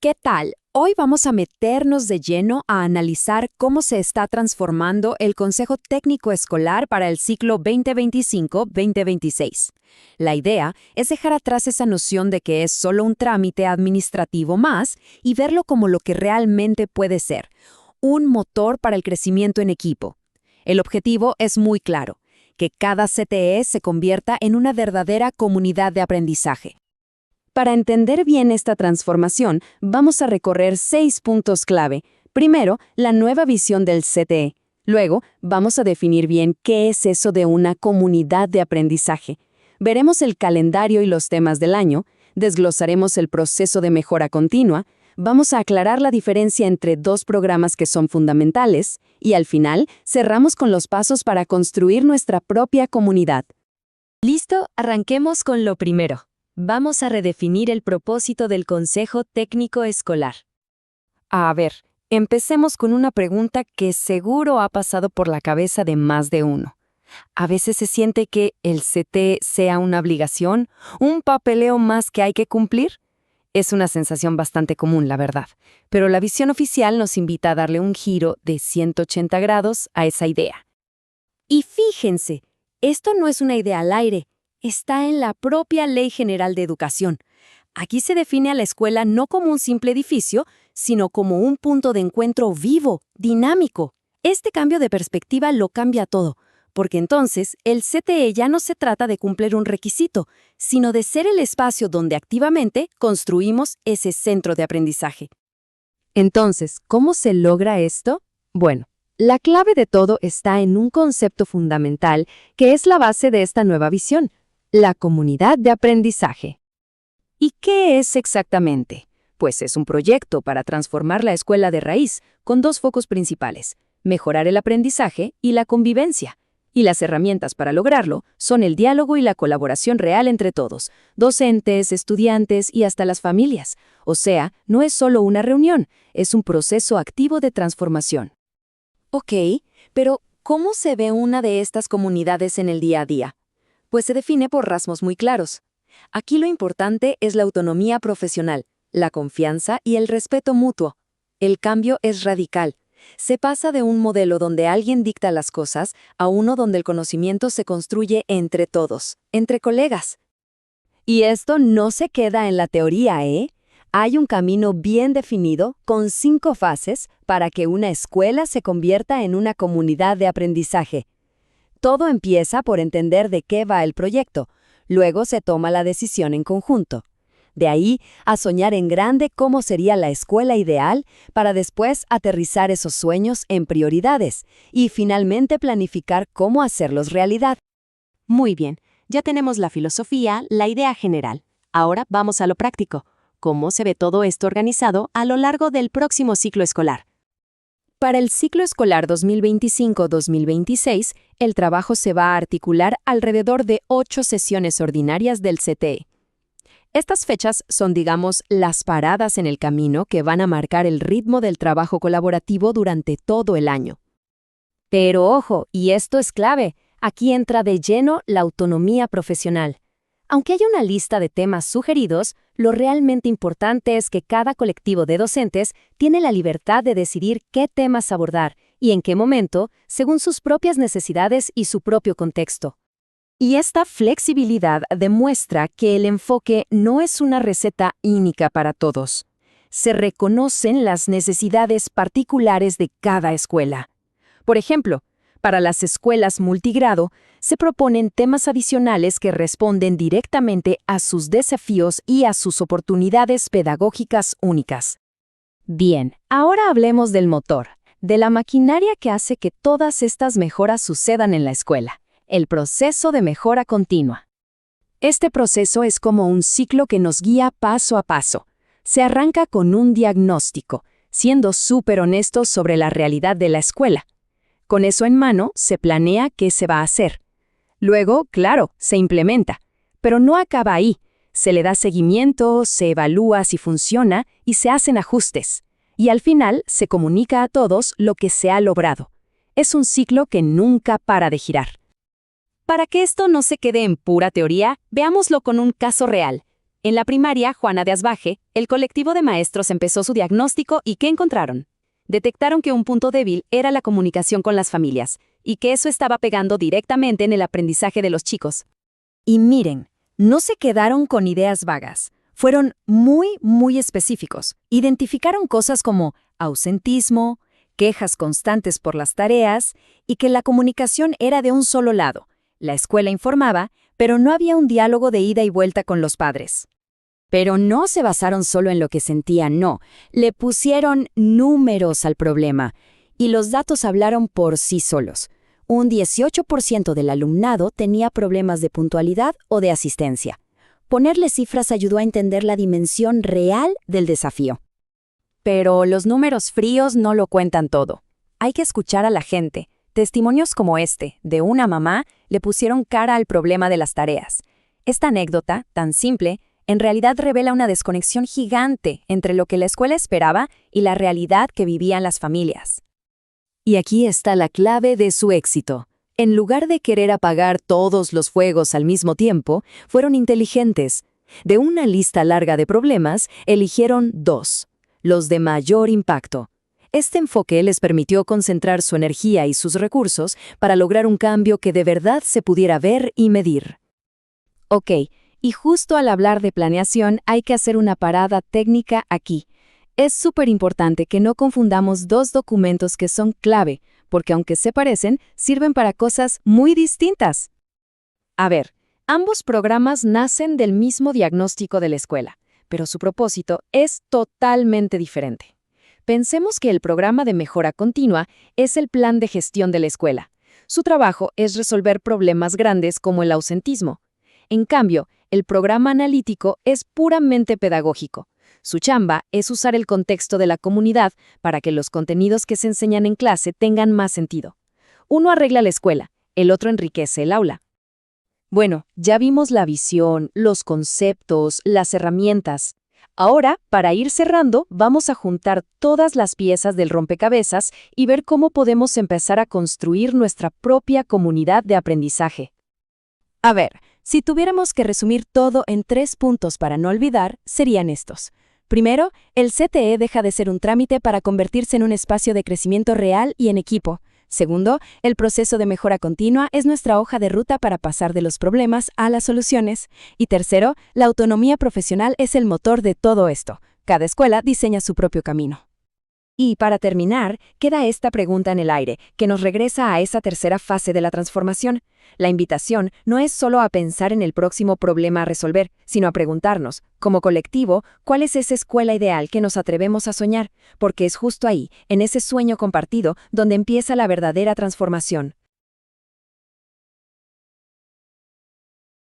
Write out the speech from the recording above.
¿Qué tal? Hoy vamos a meternos de lleno a analizar cómo se está transformando el Consejo Técnico Escolar para el ciclo 2025-2026. La idea es dejar atrás esa noción de que es solo un trámite administrativo más y verlo como lo que realmente puede ser, un motor para el crecimiento en equipo. El objetivo es muy claro, que cada CTE se convierta en una verdadera comunidad de aprendizaje. Para entender bien esta transformación, vamos a recorrer 6 puntos clave. Primero, la nueva visión del CTE. Luego, vamos a definir bien qué es eso de una comunidad de aprendizaje. Veremos el calendario y los temas del año, desglosaremos el proceso de mejora continua, vamos a aclarar la diferencia entre dos programas que son fundamentales y, al final, cerramos con los pasos para construir nuestra propia comunidad. Listo, arranquemos con lo primero. Vamos a redefinir el propósito del Consejo Técnico Escolar. A ver, empecemos con una pregunta que seguro ha pasado por la cabeza de más de uno. A veces se siente que el CT sea una obligación, un papeleo más que hay que cumplir. Es una sensación bastante común, la verdad, pero la visión oficial nos invita a darle un giro de 180 grados a esa idea. Y fíjense, esto no es una idea al aire. Está en la propia Ley General de Educación. Aquí se define a la escuela no como un simple edificio, sino como un punto de encuentro vivo, dinámico. Este cambio de perspectiva lo cambia todo, porque entonces el CTE ya no se trata de cumplir un requisito, sino de ser el espacio donde activamente construimos ese centro de aprendizaje. Entonces, ¿cómo se logra esto? Bueno, la clave de todo está en un concepto fundamental que es la base de esta nueva visión. La comunidad de aprendizaje. ¿Y qué es exactamente? Pues es un proyecto para transformar la escuela de raíz, con dos focos principales: mejorar el aprendizaje y la convivencia. Y las herramientas para lograrlo son el diálogo y la colaboración real entre todos, docentes, estudiantes y hasta las familias. O sea, no es solo una reunión, es un proceso activo de transformación. Ok, pero ¿cómo se ve una de estas comunidades en el día a día? Pues se define por rasgos muy claros. Aquí lo importante es la autonomía profesional, la confianza y el respeto mutuo. El cambio es radical. Se pasa de un modelo donde alguien dicta las cosas a uno donde el conocimiento se construye entre todos, entre colegas. Y esto no se queda en la teoría, ¿eh? Hay un camino bien definido, con 5 fases, para que una escuela se convierta en una comunidad de aprendizaje. Todo empieza por entender de qué va el proyecto, luego se toma la decisión en conjunto. De ahí a soñar en grande cómo sería la escuela ideal, para después aterrizar esos sueños en prioridades y finalmente planificar cómo hacerlos realidad. Muy bien, ya tenemos la filosofía, la idea general. Ahora vamos a lo práctico. ¿Cómo se ve todo esto organizado a lo largo del próximo ciclo escolar? Para el ciclo escolar 2025-2026, el trabajo se va a articular alrededor de 8 sesiones ordinarias del CTE. Estas fechas son, digamos, las paradas en el camino que van a marcar el ritmo del trabajo colaborativo durante todo el año. Pero ojo, y esto es clave, aquí entra de lleno la autonomía profesional. Aunque haya una lista de temas sugeridos, lo realmente importante es que cada colectivo de docentes tiene la libertad de decidir qué temas abordar y en qué momento, según sus propias necesidades y su propio contexto. Y esta flexibilidad demuestra que el enfoque no es una receta única para todos. Se reconocen las necesidades particulares de cada escuela. Por ejemplo, para las escuelas multigrado, se proponen temas adicionales que responden directamente a sus desafíos y a sus oportunidades pedagógicas únicas. Bien, ahora hablemos del motor, de la maquinaria que hace que todas estas mejoras sucedan en la escuela, el proceso de mejora continua. Este proceso es como un ciclo que nos guía paso a paso. Se arranca con un diagnóstico, siendo súper honestos sobre la realidad de la escuela. Con eso en mano, se planea qué se va a hacer. Luego, claro, se implementa. Pero no acaba ahí. Se le da seguimiento, se evalúa si funciona y se hacen ajustes. Y al final, se comunica a todos lo que se ha logrado. Es un ciclo que nunca para de girar. Para que esto no se quede en pura teoría, veámoslo con un caso real. En la primaria Juana de Asbaje, el colectivo de maestros empezó su diagnóstico y ¿qué encontraron? Detectaron que un punto débil era la comunicación con las familias, y que eso estaba pegando directamente en el aprendizaje de los chicos. Y miren, no se quedaron con ideas vagas. Fueron muy específicos. Identificaron cosas como ausentismo, quejas constantes por las tareas y que la comunicación era de un solo lado. La escuela informaba, pero no había un diálogo de ida y vuelta con los padres. Pero no se basaron solo en lo que sentían, no. Le pusieron números al problema y los datos hablaron por sí solos. Un 18% del alumnado tenía problemas de puntualidad o de asistencia. Ponerle cifras ayudó a entender la dimensión real del desafío. Pero los números fríos no lo cuentan todo. Hay que escuchar a la gente. Testimonios como este, de una mamá, le pusieron cara al problema de las tareas. Esta anécdota, tan simple, en realidad revela una desconexión gigante entre lo que la escuela esperaba y la realidad que vivían las familias. Y aquí está la clave de su éxito. En lugar de querer apagar todos los fuegos al mismo tiempo, fueron inteligentes. De una lista larga de problemas, eligieron 2, los de mayor impacto. Este enfoque les permitió concentrar su energía y sus recursos para lograr un cambio que de verdad se pudiera ver y medir. Ok, y justo al hablar de planeación hay que hacer una parada técnica aquí. Es súper importante que no confundamos dos documentos que son clave, porque aunque se parecen, sirven para cosas muy distintas. A ver, ambos programas nacen del mismo diagnóstico de la escuela, pero su propósito es totalmente diferente. Pensemos que el programa de mejora continua es el plan de gestión de la escuela. Su trabajo es resolver problemas grandes como el ausentismo. En cambio, el programa analítico es puramente pedagógico. Su chamba es usar el contexto de la comunidad para que los contenidos que se enseñan en clase tengan más sentido. Uno arregla la escuela, el otro enriquece el aula. Bueno, ya vimos la visión, los conceptos, las herramientas. Ahora, para ir cerrando, vamos a juntar todas las piezas del rompecabezas y ver cómo podemos empezar a construir nuestra propia comunidad de aprendizaje. A ver, si tuviéramos que resumir todo en 3 puntos para no olvidar, serían estos. Primero, el CTE deja de ser un trámite para convertirse en un espacio de crecimiento real y en equipo. Segundo, el proceso de mejora continua es nuestra hoja de ruta para pasar de los problemas a las soluciones. Y tercero, la autonomía profesional es el motor de todo esto. Cada escuela diseña su propio camino. Y para terminar, queda esta pregunta en el aire, que nos regresa a esa tercera fase de la transformación. La invitación no es solo a pensar en el próximo problema a resolver, sino a preguntarnos, como colectivo, ¿cuál es esa escuela ideal que nos atrevemos a soñar? Porque es justo ahí, en ese sueño compartido, donde empieza la verdadera transformación.